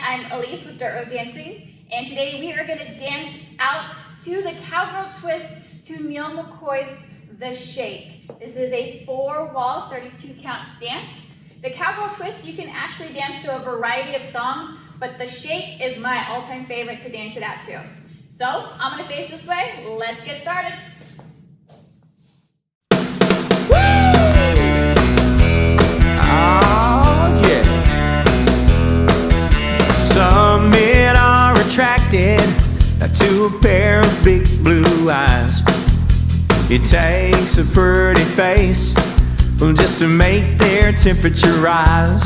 I'm Elise with Dirt Road Dancing, and today we are going to dance out to the Cowgirl twist to Neal McCoy's The Shake. This is a 4-wall, 32-count dance. The Cowgirl twist, you can actually dance to a variety of songs, but The Shake is my all-time favorite to dance it out to. So, I'm going to face this way. Let's get started. Some men are attracted to a pair of big blue eyes. It takes a pretty face just to make their temperature rise.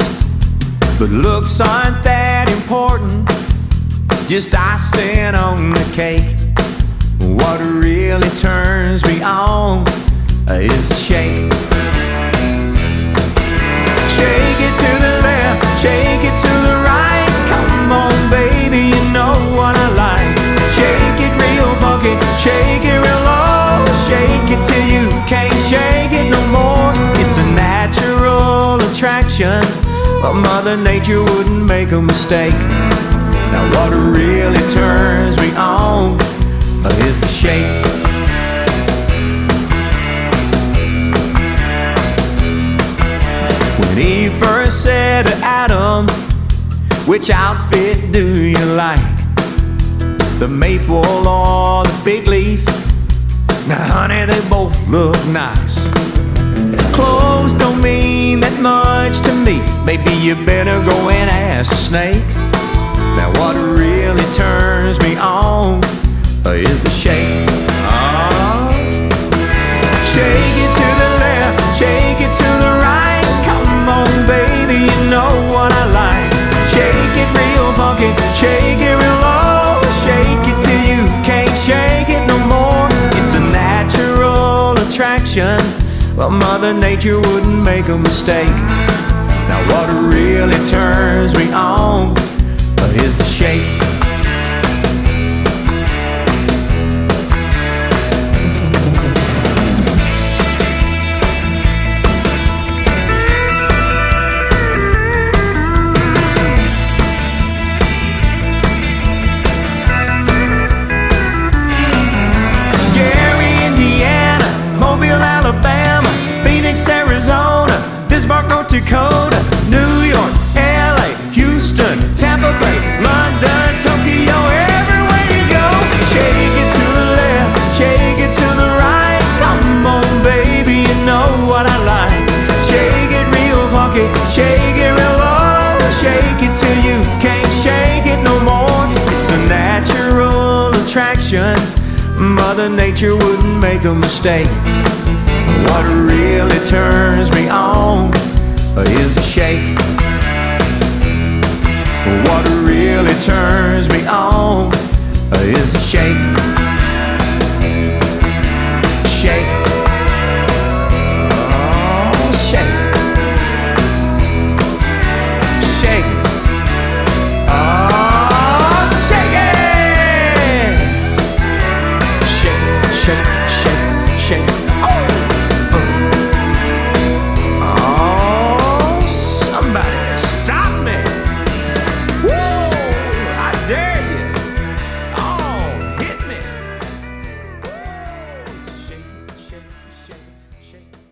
But looks aren't that important, just icing on the cake. What really turns me on is the shake. Shake it to the left, shake it to the right. Come on, baby, you know what I like. Shake it real funky, shake it real low. Shake it till you can't shake it no more. It's a natural attraction, but Mother Nature wouldn't make a mistake. Now what really turns me on is the shake. When Eve first said to Adam, which outfit do you like? The maple or the fig leaf? Now honey, they both look nice. Clothes don't mean that much to me. Maybe you better go and ask a snake. Now what really turns me on is the shake. Oh. Shake it to the left, shake it to the right. Come on, baby, you know what I like. Shake it real funky, shake it real low. Shake it till you can't shake it no more. It's a natural attraction, but Mother Nature wouldn't make a mistake. Now what really turns me on is the shake. Dakota, New York, LA, Houston, Tampa Bay, London, Tokyo, everywhere you go. Shake it to the left, shake it to the right. Come on, baby, you know what I like. Shake it real funky, shake it real low. Shake it till you can't shake it no more. It's a natural attraction, Mother Nature wouldn't make a mistake. What really turns me on is a shake. What really turns me on is a shake.